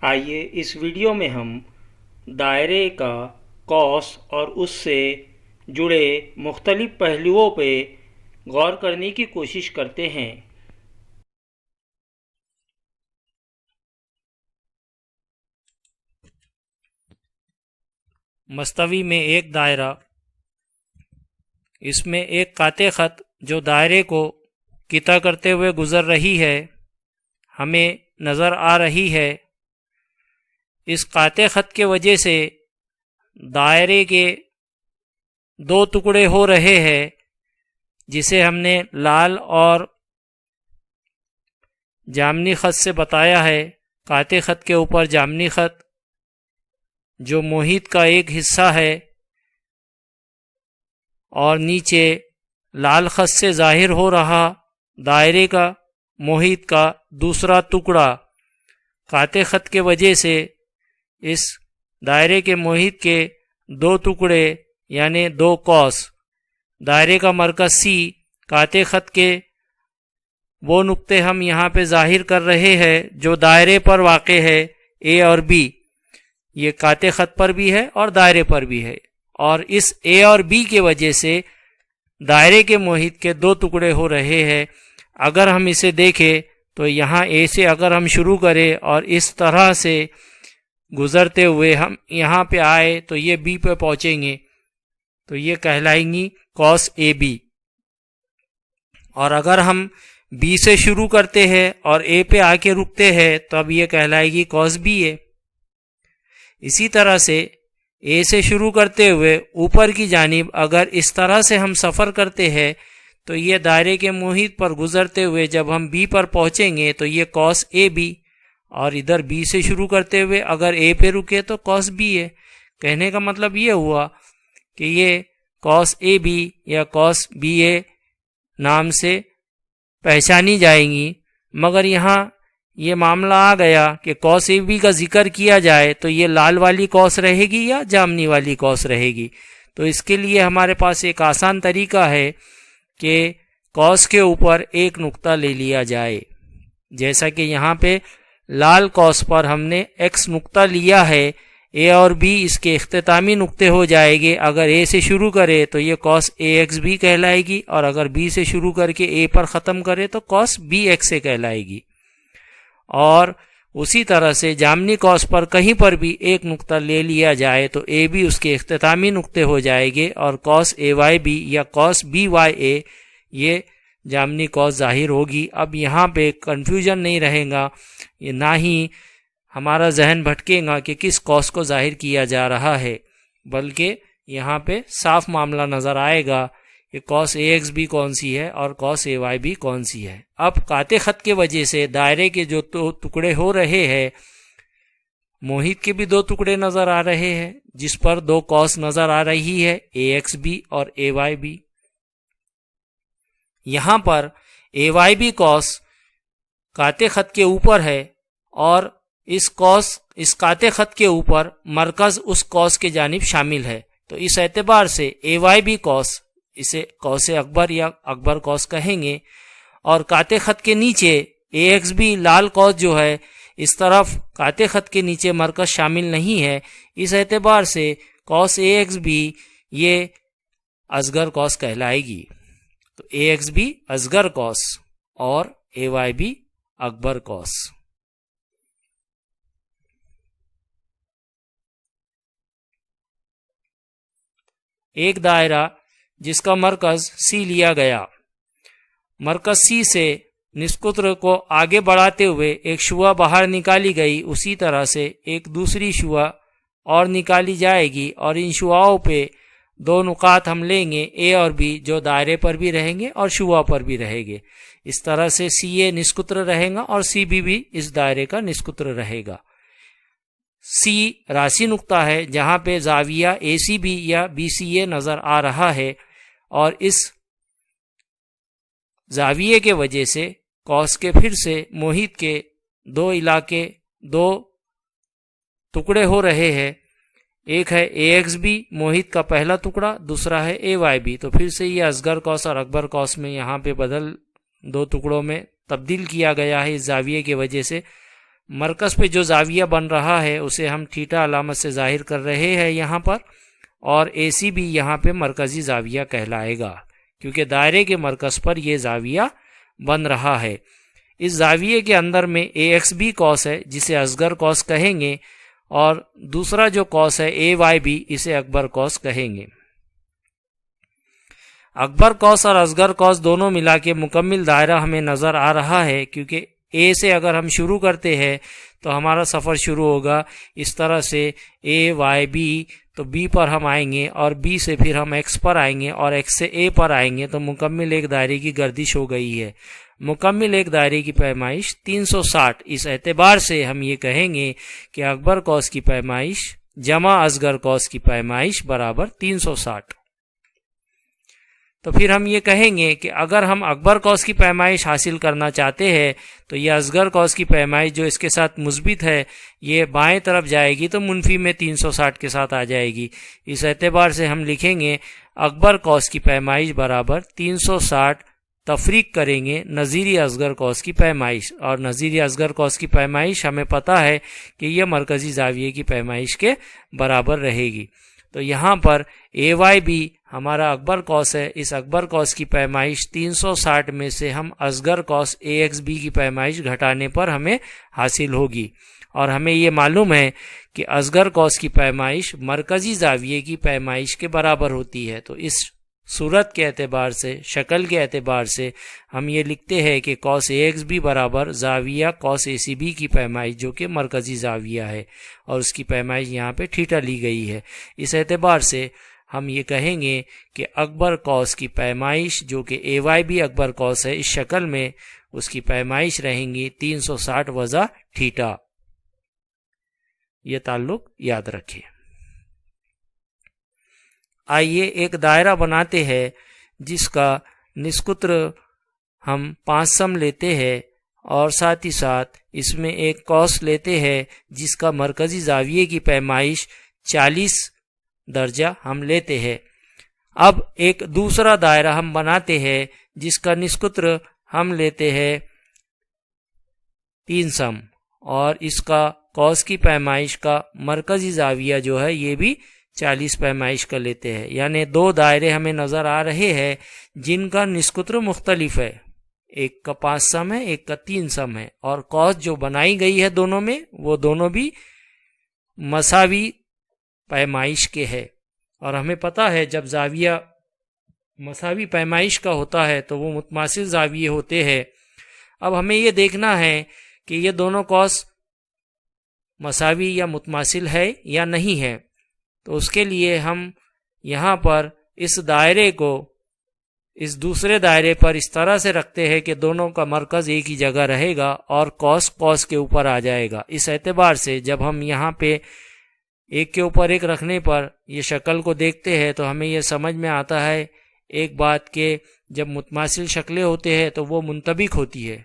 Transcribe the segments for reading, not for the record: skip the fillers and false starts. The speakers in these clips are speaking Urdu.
آئیے اس ویڈیو میں ہم دائرے کا قوس اور اس سے جڑے مختلف پہلوؤں پہ غور کرنے کی کوشش کرتے ہیں۔ مستوی میں ایک دائرہ، اس میں ایک قاطع خط جو دائرے کو قطع کرتے ہوئے گزر رہی ہے ہمیں نظر آ رہی ہے۔ اس قاطع خط کے وجہ سے دائرے کے دو ٹکڑے ہو رہے ہیں، جسے ہم نے لال اور جامنی خط سے بتایا ہے۔ قاطع خط کے اوپر جامنی خط جو محیط کا ایک حصہ ہے، اور نیچے لال خط سے ظاہر ہو رہا دائرے کا محیط کا دوسرا ٹکڑا۔ قاطع خط کے وجہ سے اس دائرے کے محیط کے دو ٹکڑے یعنی دو قوس، دائرے کا مرکز سی، قاطع خط کے وہ نقطے ہم یہاں پہ ظاہر کر رہے ہیں جو دائرے پر واقع ہے، اے اور بی۔ یہ قاطع خط پر بھی ہے اور دائرے پر بھی ہے، اور اس اے اور بی کے وجہ سے دائرے کے محیط کے دو ٹکڑے ہو رہے ہیں۔ اگر ہم اسے دیکھیں تو یہاں اے سے اگر ہم شروع کریں اور اس طرح سے گزرتے ہوئے ہم یہاں پہ آئے تو یہ بی پہ پہنچیں گے، تو یہ کہلائیں گی کاس اے بی۔ اور اگر ہم بی سے شروع کرتے ہیں اور اے پہ آ کے رکتے ہیں تو اب یہ کہلائے گی کاس بی اے۔ اسی طرح سے اے سے شروع کرتے ہوئے اوپر کی جانب اگر اس طرح سے ہم سفر کرتے ہیں تو یہ دائرے کے محیط پر گزرتے ہوئے جب ہم بی پر پہنچیں گے تو یہ کاس اے بی، اور ادھر بی سے شروع کرتے ہوئے اگر اے پہ رکے تو کاس بی اے۔ کہنے کا مطلب یہ ہوا کہ یہ کاس اے بی یا کاس بی اے نام سے پہچانی جائیں گی، مگر یہاں یہ معاملہ آ گیا کہ کاس اے بی کا ذکر کیا جائے تو یہ لال والی کاس رہے گی یا جامنی والی کاس رہے گی۔ تو اس کے لیے ہمارے پاس ایک آسان طریقہ ہے کہ کاس کے اوپر ایک نقطہ لے لیا جائے، جیسا کہ یہاں پہ لال کاس پر ہم نے ایکس نقطہ لیا ہے۔ اے اور بی اس کے اختتامی نقطے ہو جائے گے۔ اگر اے سے شروع کرے تو یہ کاس اے ایکس بی کہلائے گی، اور اگر بی سے شروع کر کے اے پر ختم کرے تو کاس بی ایکس اے کہلائے گی۔ اور اسی طرح سے جامنی کاس پر کہیں پر بھی ایک نقطہ لے لیا جائے تو اے بی اس کے اختتامی نقطے ہو جائے گے، اور کاس اے وائی بی یا کاس بی وائی اے یہ جامنی کاس ظاہر ہوگی۔ اب یہاں پہ کنفیوژن نہیں رہے گا، نہ ہی ہمارا ذہن بھٹکے گا کہ کس کاس کو ظاہر کیا جا رہا ہے، بلکہ یہاں پہ صاف معاملہ نظر آئے گا کہ کاس اے ایکس بی کون سی ہے اور کاس اے وائی بی کون سی ہے۔ اب قاطع خط کے وجہ سے دائرے کے جو ٹکڑے ہو رہے ہیں، محیط کے بھی دو ٹکڑے نظر آ رہے ہیں جس پر دو کاس نظر آ رہی ہے، اے ایکس بی اور اے وائی بی۔ یہاں پر اے وائی بی کاس قاطع خط کے اوپر ہے، اور اس قاطع خط کے اوپر مرکز اس کاس کے جانب شامل ہے، تو اس اعتبار سے اے وائی بی کاس، اسے کاس اکبر یا اکبر کاس کہیں گے، اور قاطع خط کے نیچے اے ایکس بی لال کاس جو ہے اس طرف قاطع خط کے نیچے مرکز شامل نہیں ہے، اس اعتبار سے کاس اے ایکس بی یہ اصغر کاس کہلائے گی۔ تو اے ایکس بی اصغر کاس اور اے وائی بی اکبر کاس۔ ایک دائرہ جس کا مرکز سی لیا گیا، مرکز سی سے نسقطر کو آگے بڑھاتے ہوئے ایک شعاع باہر نکالی گئی، اسی طرح سے ایک دوسری شعاع اور نکالی جائے گی، اور ان شعاعوں پہ دو نقاط ہم لیں گے، اے اور بی، جو دائرے پر بھی رہیں گے اور شعاع پر بھی رہیں گے۔ اس طرح سے سی اے نسقطر رہے گا اور سی بی بھی اس دائرے کا نسقطر رہے گا۔ سی راسی نقطہ ہے جہاں پہ زاویہ اے سی بی یا بی سی اے نظر آ رہا ہے، اور اس زاویے کے وجہ سے کاس کے پھر سے محیط کے دو علاقے، دو ٹکڑے ہو رہے ہیں۔ ایک ہے اے ایکس بی محیط کا پہلا ٹکڑا، دوسرا ہے اے وائی بی۔ تو پھر سے یہ اصغر کاس اور اکبر کاس میں یہاں پہ دو ٹکڑوں میں تبدیل کیا گیا ہے اس زاویے کی وجہ سے۔ مرکز پہ جو زاویہ بن رہا ہے اسے ہم تھیٹا علامت سے ظاہر کر رہے ہیں یہاں پر، اور اے سی بھی یہاں پہ مرکزی زاویہ کہلائے گا کیونکہ دائرے کے مرکز پر یہ زاویہ بن رہا ہے۔ اس زاویے کے اندر میں اے ایکس بی کوس ہے جسے اصغر کوس کہیں گے، اور دوسرا جو کوس ہے اے وائی بی اسے اکبر کوس کہیں گے۔ اکبر کوس اور اصغر کوس دونوں ملا کے مکمل دائرہ ہمیں نظر آ رہا ہے، کیونکہ اے سے اگر ہم شروع کرتے ہیں تو ہمارا سفر شروع ہوگا اس طرح سے اے وائی بی، تو بی پر ہم آئیں گے اور بی سے پھر ہم ایکس پر آئیں گے اور ایکس سے اے پر آئیں گے، تو مکمل ایک دائرے کی گردش ہو گئی ہے۔ مکمل ایک دائرے کی پیمائش 360، اس اعتبار سے ہم یہ کہیں گے کہ اکبر کوس کی پیمائش جمع اصغر کوس کی پیمائش برابر 360۔ تو پھر ہم یہ کہیں گے کہ اگر ہم اکبر کوس کی پیمائش حاصل کرنا چاہتے ہیں تو یہ اصغر کوس کی پیمائش جو اس کے ساتھ مثبت ہے یہ بائیں طرف جائے گی تو منفی میں 360 کے ساتھ آ جائے گی۔ اس اعتبار سے ہم لکھیں گے اکبر کوس کی پیمائش برابر 360 تفریق کریں گے نظیری اصغر کوس کی پیمائش، اور نظیری اصغر کوس کی پیمائش ہمیں پتہ ہے کہ یہ مرکزی زاویے کی پیمائش کے برابر رہے گی۔ تو یہاں پر اے وائی بی ہمارا اکبر کوس ہے، اس اکبر کوس کی پیمائش 360 میں سے ہم اصغر کوس اے ایکس بی کی پیمائش گھٹانے پر ہمیں حاصل ہوگی، اور ہمیں یہ معلوم ہے کہ اصغر کوس کی پیمائش مرکزی زاویے کی پیمائش کے برابر ہوتی ہے۔ تو اس صورت کے اعتبار سے، شکل کے اعتبار سے ہم یہ لکھتے ہیں کہ کوس اے ایکس بی برابر زاویہ کوس اے سی بی کی پیمائش جو کہ مرکزی زاویہ ہے، اور اس کی پیمائش یہاں پہ تھیٹا لی گئی ہے۔ اس اعتبار سے ہم یہ کہیں گے کہ اکبر کوس کی پیمائش جو کہ اے وائی بی اکبر کوس ہے، اس شکل میں اس کی پیمائش رہیں گی 360 وضع تھیٹا۔ یہ تعلق یاد رکھیں۔ آئیے ایک دائرہ بناتے ہیں جس کا نسقطر ہم 5 سم لیتے ہیں، اور ساتھ ہی ساتھ اس میں ایک کوس لیتے ہیں جس کا مرکزی زاویے کی پیمائش 40 درجہ ہم لیتے ہیں۔ اب ایک دوسرا دائرہ ہم بناتے ہیں جس کا نسقطر ہم لیتے ہیں 3 سم، اور اس کا کوس کی پیمائش کا مرکزی زاویہ جو ہے یہ بھی 40 پیمائش کا لیتے ہیں، یعنی 2 دائرے ہمیں نظر آ رہے ہیں جن کا نسقطر مختلف ہے، ایک کا 5 سم ہے ایک کا 3 سم ہے، اور کوس جو بنائی گئی ہے دونوں میں وہ دونوں بھی مساوی پیمائش کے ہے، اور ہمیں پتہ ہے جب زاویہ مساوی پیمائش کا ہوتا ہے تو وہ متماثل زاویے ہوتے ہیں۔ اب ہمیں یہ دیکھنا ہے کہ یہ دونوں کوس مساوی یا متماثل ہے یا نہیں ہے، تو اس کے لیے ہم یہاں پر اس دائرے کو اس دوسرے دائرے پر اس طرح سے رکھتے ہیں کہ دونوں کا مرکز ایک ہی جگہ رہے گا اور کوس کے اوپر آ جائے گا۔ اس اعتبار سے جب ہم یہاں پہ ایک کے اوپر ایک رکھنے پر یہ شکل کو دیکھتے ہیں تو ہمیں یہ سمجھ میں آتا ہے ایک بات کہ جب متماثل شکلیں ہوتے ہیں تو وہ منطبق ہوتی ہے،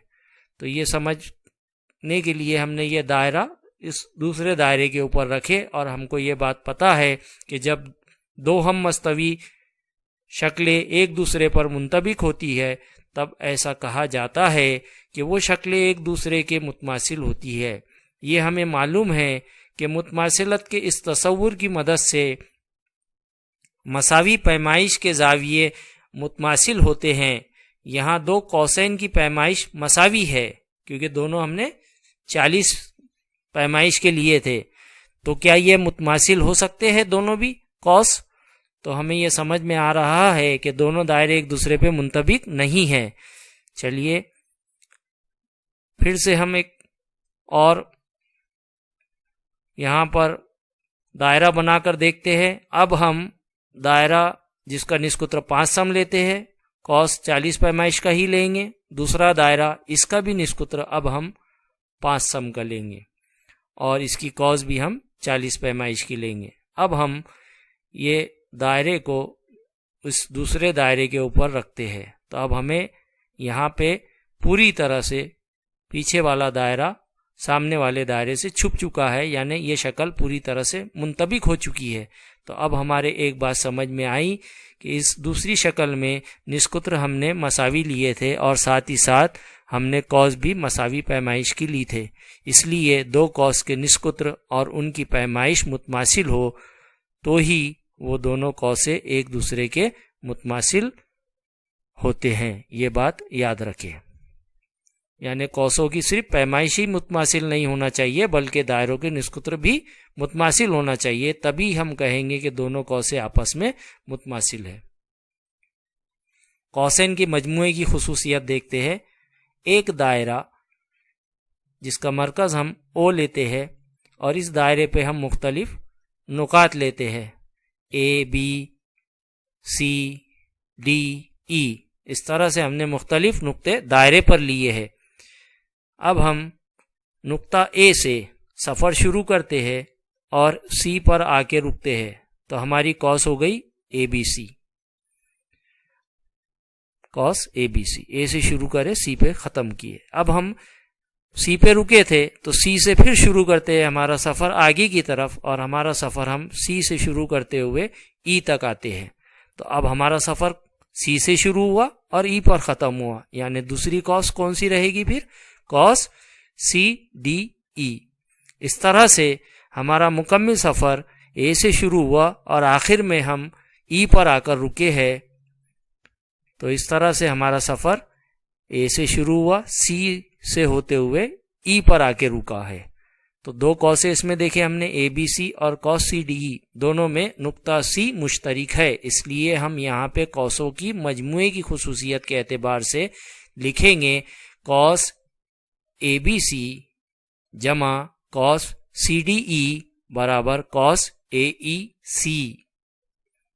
تو یہ سمجھنے کے لیے ہم نے یہ دائرہ اس دوسرے دائرے کے اوپر رکھے، اور ہم کو یہ بات پتہ ہے کہ جب 2 ہم مستوی شکلیں ایک دوسرے پر منطبق ہوتی ہے تب ایسا کہا جاتا ہے کہ وہ شکلیں ایک دوسرے کے متماثل ہوتی ہے۔ یہ ہمیں معلوم ہے کہ متماثلت کے اس تصور کی مدد سے مساوی پیمائش کے زاویے متماثل ہوتے ہیں۔ یہاں 2 کوسین کی پیمائش مساوی ہے کیونکہ دونوں ہم نے 40 پیمائش کے لیے تھے، تو کیا یہ متماثل ہو سکتے ہیں دونوں بھی کوس؟ تو ہمیں یہ سمجھ میں آ رہا ہے کہ دونوں دائرے ایک دوسرے پہ منطبق نہیں ہیں۔ چلیے پھر سے ہم ایک اور یہاں پر دائرہ بنا کر دیکھتے ہیں۔ اب ہم دائرہ جس کا نسقطر 5 سم لیتے ہیں، کوس 40 پیمائش کا ہی لیں گے، دوسرا دائرہ اس کا بھی نسقطر اب ہم 5 سم کا لیں گے، اور اس کی کوس بھی ہم 40 پیمائش کی لیں گے۔ اب ہم یہ دائرے کو اس دوسرے دائرے کے اوپر رکھتے ہیں، تو اب ہمیں یہاں پہ پوری طرح سے پیچھے والا دائرہ سامنے والے دائرے سے چھپ چکا ہے، یعنی یہ شکل پوری طرح سے منطبق ہو چکی ہے۔ تو اب ہمارے ایک بات سمجھ میں آئی کہ اس دوسری شکل میں نسکتر ہم نے مساوی لیے تھے اور ساتھ ہی ساتھ ہم نے کاس بھی مساوی پیمائش کی لی تھے، اس لیے دو کاس کے نسکتر اور ان کی پیمائش متماثل ہو تو ہی وہ دونوں کاسیں ایک دوسرے کے متماثل ہوتے ہیں، یہ بات یاد رکھیں۔ یعنی قوسوں کی صرف پیمائش ہی متماثل نہیں ہونا چاہیے بلکہ دائروں کے نسکتر بھی متماثل ہونا چاہیے، تبھی ہم کہیں گے کہ دونوں قوسیں آپس میں متماثل ہیں۔ قوسین کی مجموعے کی خصوصیت دیکھتے ہیں۔ ایک دائرہ جس کا مرکز ہم او لیتے ہیں اور اس دائرے پہ ہم مختلف نقاط لیتے ہیں، اے بی سی ڈی ای، اس طرح سے ہم نے مختلف نقطے دائرے پر لیے ہیں۔ اب ہم نقطہ اے سے سفر شروع کرتے ہیں اور سی پر آ کے رکتے ہیں، تو ہماری کاس ہو گئی اے بی سی، کاس اے بی سی، اے سے شروع کرے سی پہ ختم کیے۔ اب ہم سی پہ رکے تھے تو سی سے پھر شروع کرتے ہیں ہمارا سفر آگے کی طرف، اور ہمارا سفر ہم سی سے شروع کرتے ہوئے ای تک آتے ہیں۔ تو اب ہمارا سفر سی سے شروع ہوا اور ای پر ختم ہوا، یعنی دوسری کاس کون سی رہے گی؟ پھر کاس سی ڈی ای۔ اس طرح سے ہمارا مکمل سفر اے سے شروع ہوا اور آخر میں ہم ای پر آ کر رکے ہیں، تو اس طرح سے ہمارا سفر اے سے شروع ہوا، سی سے ہوتے ہوئے ای پر آ کے رکا ہے۔ تو دو کاسیں اس میں دیکھیں ہم نے، اے بی سی اور کاس سی ڈی ای، دونوں میں نقطہ سی مشترک ہے، اس لیے ہم یہاں پہ کاسوں کی مجموعے کی خصوصیت کے اعتبار سے لکھیں گے کاس اے بی سی جمع کاس سی ڈی ای برابر کاس اے ای سی،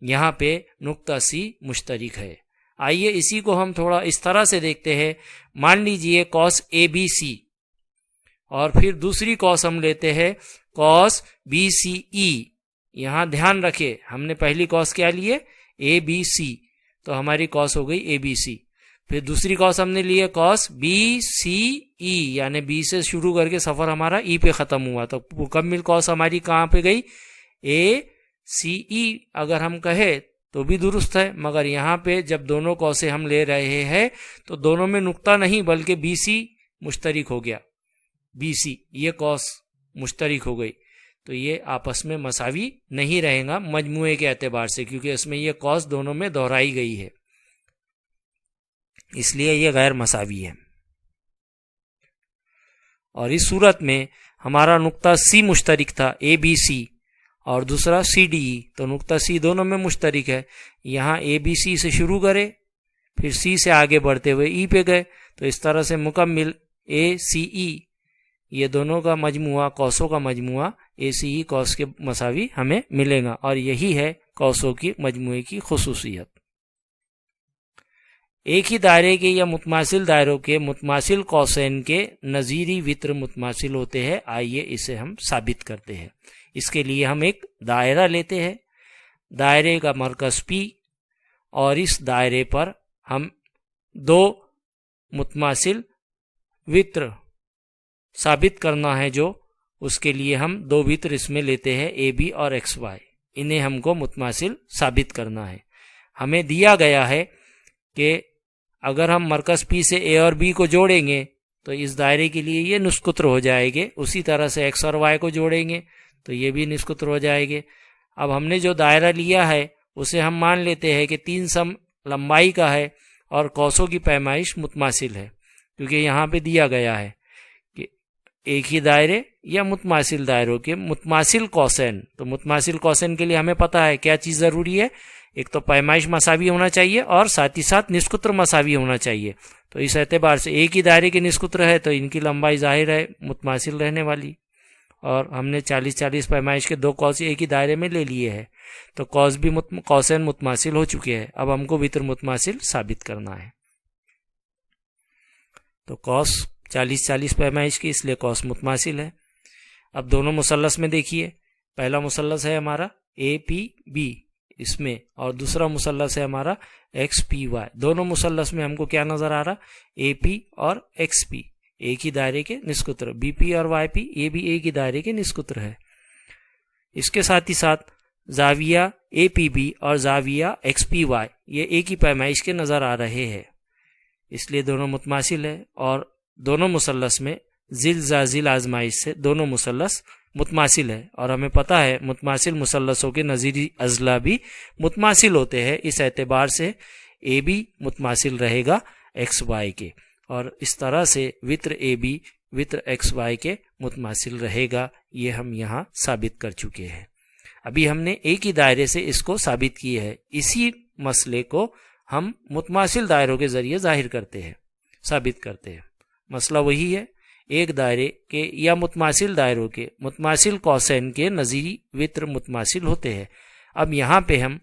یہاں پہ نقطہ سی مشترک ہے۔ آئیے اسی کو ہم تھوڑا اس طرح سے دیکھتے ہیں۔ مان لیجئے کاس اے بی سی اور پھر دوسری کاس ہم لیتے ہیں کاس بی سی ای۔ یہاں دھیان رکھے ہم نے پہلی کاس کیا لیے؟ اے بی سی، تو ہماری کاس ہو گئی اے بی سی۔ پھر دوسری کاس ہم نے لیے کاس بی سی ای، یعنی بی سے شروع کر کے سفر ہمارا ای پہ ختم ہوا، تو مکمل کاس ہماری کہاں پہ گئی؟ اے سی ای اگر ہم کہیں تو بھی درست ہے، مگر یہاں پہ جب دونوں کاسیں ہم لے رہے ہیں تو دونوں میں نقطہ نہیں بلکہ بی سی مشترک ہو گیا، بی سی یہ کاس مشترک ہو گئی، تو یہ آپس میں مساوی نہیں رہے گا مجموعے کے اعتبار سے، کیونکہ اس میں یہ کاس دونوں میں دہرائی گئی ہے، اس لیے یہ غیر مساوی ہے۔ اور اس صورت میں ہمارا نقطہ سی مشترک تھا، اے بی سی، اور دوسرا سی ڈی ای، تو نقطہ سی دونوں میں مشترک ہے۔ یہاں اے بی سی سے شروع کرے پھر سی سے آگے بڑھتے ہوئے ای پہ گئے، تو اس طرح سے مکمل اے سی ای، یہ دونوں کا مجموعہ، قوسوں کا مجموعہ اے سی ای قوس کے مساوی ہمیں ملے گا، اور یہی ہے قوسوں کی مجموعے کی خصوصیت۔ ایک ہی دائرے کے یا متماثل دائروں کے متماثل قوسین کے نظیری وتر متماثل ہوتے ہیں۔ آئیے اسے ہم ثابت کرتے ہیں۔ اس کے لیے ہم ایک دائرہ لیتے ہیں، دائرے کا مرکز پی، اور اس دائرے پر ہم دو متماثل وتر ثابت کرنا ہے، جو اس کے لیے ہم دو وتر اس میں لیتے ہیں، اے بی اور ایکس وائی، انہیں ہم کو متماثل ثابت کرنا ہے۔ ہمیں دیا گیا ہے کہ اگر ہم مرکز پی سے اے اور بی کو جوڑیں گے تو اس دائرے کے لیے یہ نسکتر ہو جائے گے، اسی طرح سے ایکس اور وائی کو جوڑیں گے تو یہ بھی نسکتر ہو جائے گے۔ اب ہم نے جو دائرہ لیا ہے اسے ہم مان لیتے ہیں کہ 3 سم لمبائی کا ہے اور قوسوں کی پیمائش متماثل ہے، کیونکہ یہاں پہ دیا گیا ہے کہ ایک ہی دائرے یا متماثل دائروں کے متماثل قوسین۔ تو متماثل قوسین کے لیے ہمیں پتہ ہے کیا چیز ضروری ہے، ایک تو پیمائش مساوی ہونا چاہیے اور ساتھ ہی ساتھ نسکتر مساوی ہونا چاہیے۔ تو اس اعتبار سے ایک ہی دائرے کے نسکتر ہے تو ان کی لمبائی ظاہر ہے متماثل رہنے والی، اور ہم نے 40-40 پیمائش کے 2 قوس ایک ہی دائرے میں لے لیے ہیں، تو قوس بھی قوسین متماثل ہو چکے ہیں۔ اب ہم کو وتر متماثل ثابت کرنا ہے، تو قوس 40-40 پیمائش کی، اس لیے قوس متماثل ہے۔ اب دونوں مثلث میں دیکھیے، پہلا مثلث ہے ہمارا اے پی بی اس میں، اور دوسرا مثلث ہے ہمارا ایکس پی وائی۔ دونوں مثلث میں ہم کو کیا نظر آ رہا؟ اے پی اور ایکس پی ایک ہی دائرے کے نسکتر، بی پی اور وائی پی یہ بھی ایک ہی دائرے کے نسکتر ہے۔ اس کے ساتھ ہی ساتھ زاویہ اے پی بی اور زاویہ ایکس پی وائی یہ ایک ہی پیمائش کے نظر آ رہے ہیں، اس لیے دونوں متماثل ہے، اور دونوں مثلث میں ذیل زازیل آزمائش سے دونوں مثلث متماثل ہے، اور ہمیں پتہ ہے متماثل مثلثوں کے نظیری اضلاع بھی متماثل ہوتے ہیں، اس اعتبار سے اے بی متماثل رہے گا ایکس وائی کے، اور اس طرح سے وطر اے بی وطر ایکس وائی کے متماثل رہے گا، یہ ہم یہاں ثابت کر چکے ہیں۔ ابھی ہم نے ایک ہی دائرے سے اس کو ثابت کیا ہے، اسی مسئلے کو ہم متماثل دائروں کے ذریعے ظاہر کرتے ہیں، ثابت کرتے ہیں۔ مسئلہ وہی ہے، ایک دائرے کے یا متماثل دائروں کے متماثل کوسین کے نظیری وطر متماثل ہوتے ہیں۔ اب یہاں پہ ہم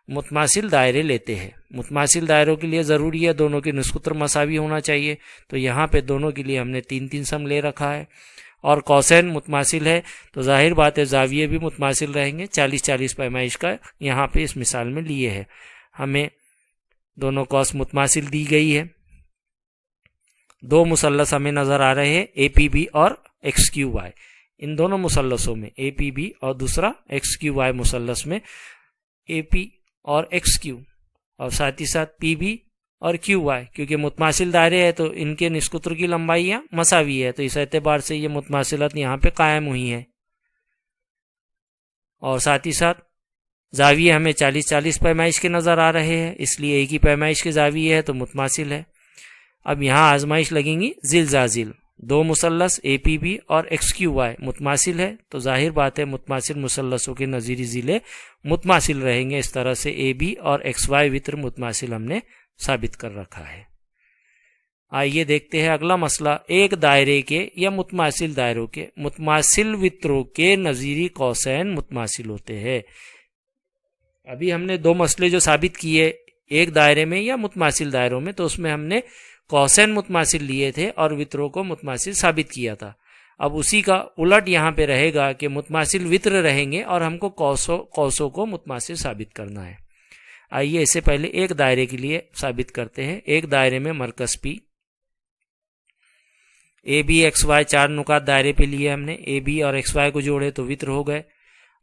متماثل دائرے لیتے ہیں، متماثل دائروں کے لیے ضروری ہے دونوں کے نصف قطر مساوی ہونا چاہیے، تو یہاں پہ دونوں کے لیے ہم نے 3 سم لے رکھا ہے، اور کوسین متماثل ہے تو ظاہر بات ہے زاویے بھی متماثل رہیں گے، 40-40 پیمائش کا یہاں پہ اس مثال میں لیے ہے۔ ہمیں دونوں کوس متماثل دی گئی ہے، دو مثلث ہمیں نظر آ رہے ہیں اے پی بی اور ایکس کیو وائی، ان دونوں مثلثوں میں اے پی بی اور دوسرا ایکس کیو وائی مثلث میں اے پی اور ایکس کیو، اور ساتھ ہی ساتھ پی بی اور کیو وائی، کیونکہ متماثل دائرے ہیں تو ان کے نصف قطر کی لمبائیاں مساوی ہے، تو اس اعتبار سے یہ متماثلت یہاں پہ قائم ہوئی ہے، اور ساتھ ہی ساتھ زاویے ہمیں 40-40 پیمائش کے نظر آ رہے ہیں، اس لیے ایک ہی پیمائش کے زاویے ہے تو متماثل ہے۔ اب یہاں آزمائش لگیں گی ذیل زازیل، دو مثلث اے پی بی اور ایکس کیو وائی متماثل ہے تو ظاہر بات ہے متماثل مثلثوں کے نظیری ضلع متماثل رہیں گے، اس طرح سے اے بی اور ایکس وائی وطر متماثل ہم نے ثابت کر رکھا ہے۔ آئیے دیکھتے ہیں اگلا مسئلہ، ایک دائرے کے یا متماثل دائروں کے متماثل وطروں کے نظیری کوسین متماثل ہوتے ہیں۔ ابھی ہم نے دو مسئلے جو ثابت کیے ایک دائرے میں یا متماثل دائروں میں، تو اس میں ہم نے کوسین متماثل لیے تھے اور وطروں کو متماثل ثابت کیا تھا۔ اب اسی کا الٹ یہاں پہ رہے گا کہ متماثل وطر رہیں گے اور ہم کو کوسوں کو متماثل ثابت کرنا ہے۔ آئیے اس سے پہلے ایک دائرے کے لیے ثابت کرتے ہیں۔ ایک دائرے میں مرکز پی، اے بی ایکس وائی 4 نقاط دائرے پہ لیے ہم نے، اے بی اور ایکس وائی کو جوڑے تو وطر ہو گئے۔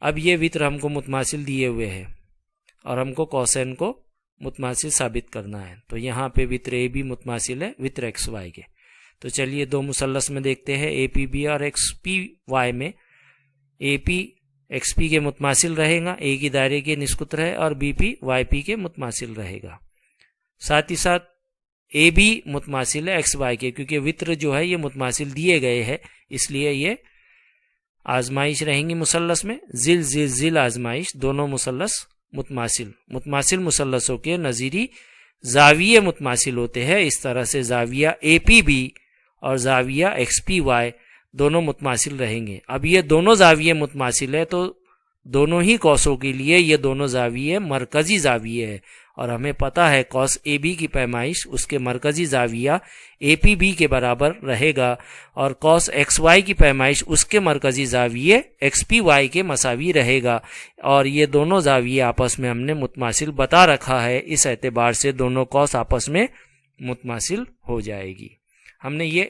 اب یہ وطر ہم کو متماثل دیے ہوئے ہیں اور ہم کو کوسین کو متماثل ثابت کرنا ہے، تو یہاں پہ وطر اے بی متماثل ہے وطر ایکس وائی کے۔ تو چلیے دو مثلث میں دیکھتے ہیں، اے پی بی اور ایکس پی وائی میں اے پی ایکس پی کے متماثل رہے گا، اے کی دائرے کے نصف قطر ہے، اور بی پی وائی پی کے متماثل رہے گا۔ ساتھ ہی ساتھ اے بی متماثل ہے ایکس وائی کے، کیونکہ وطر جو ہے یہ متماثل دیے گئے ہیں، اس لیے یہ آزمائش رہیں گی مثلث میں ذیل ذیل ذیل آزمائش، دونوں مثلث متماثل مثلثوں کے نظیری زاویے متماثل ہوتے ہیں، اس طرح سے زاویہ اے پی بی اور زاویہ ایکس پی وائی دونوں متماثل رہیں گے۔ اب یہ دونوں زاویے متماثل ہے تو دونوں ہی کوسوں کے لیے یہ دونوں زاویے مرکزی زاویے ہے، اور ہمیں پتہ ہے کوس اے بی کی پیمائش اس کے مرکزی زاویہ اے پی بی کے برابر رہے گا، اور کوس ایکس وائی کی پیمائش اس کے مرکزی زاویے ایکس پی وائی کے مساوی رہے گا، اور یہ دونوں زاویے آپس میں ہم نے متماثل بتا رکھا ہے، اس اعتبار سے دونوں کوس آپس میں متماثل ہو جائے گی۔ ہم نے یہ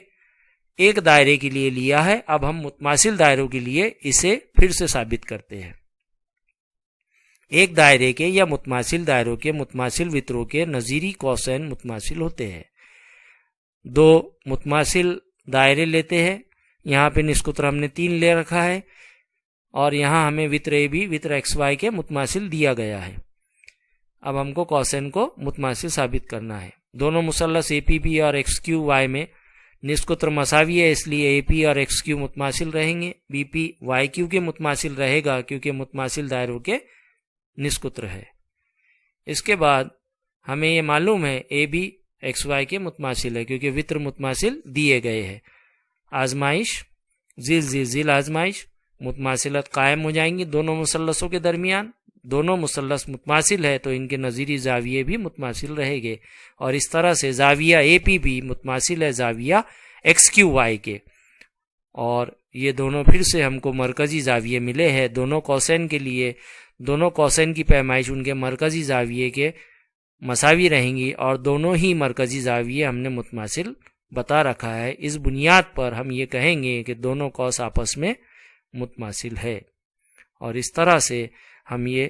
ایک دائرے کے لیے لیا ہے، اب ہم متماثل دائروں کے لیے اسے پھر سے ثابت کرتے ہیں۔ ایک دائرے کے یا متماثل دائروں کے متماثل وطروں کے نظیری کوسین متماثل ہوتے ہیں۔ دو متماثل دائرے لیتے ہیں، یہاں پہ نصف قطر ہم نے 3 لے رکھا ہے، اور یہاں ہمیں وطر اے بی وطر ایکس وائی کے متماثل دیا گیا ہے۔ اب ہم کو کوسین کو متماثل ثابت کرنا ہے۔ دونوں مثلث اے پی بی اور ایکس کیو وائی میں نصف قطر مساوی ہے، اس لیے اے پی اور ایکس کیو متماثل رہیں گے، بی پی وائی کیو کے متماثل رہے گا کیونکہ متماثل دائروں کے نصف قطر ہے۔ اس کے بعد ہمیں یہ معلوم ہے اے بی ایکس وائی کے متماثل ہے کیونکہ وطر متماثل دیے گئے ہیں۔ آزمائش ذیل ذیل ذیل آزمائش، متماثلت قائم ہو جائیں گی دونوں مثلثوں کے درمیان، دونوں مثلث متماثل ہے تو ان کے نظیری زاویے بھی متماثل رہے گے، اور اس طرح سے زاویہ اے پی بھی متماثل ہے زاویہ ایکس کیو وائی کے، اور یہ دونوں پھر سے ہم کو مرکزی زاویے ملے ہیں دونوں کوسین کے لیے۔ دونوں کوسین کی پیمائش ان کے مرکزی زاویے کے مساوی رہیں گی، اور دونوں ہی مرکزی زاویے ہم نے متماثل بتا رکھا ہے۔ اس بنیاد پر ہم یہ کہیں گے کہ دونوں کوس آپس میں متماثل ہے، اور اس طرح سے ہم یہ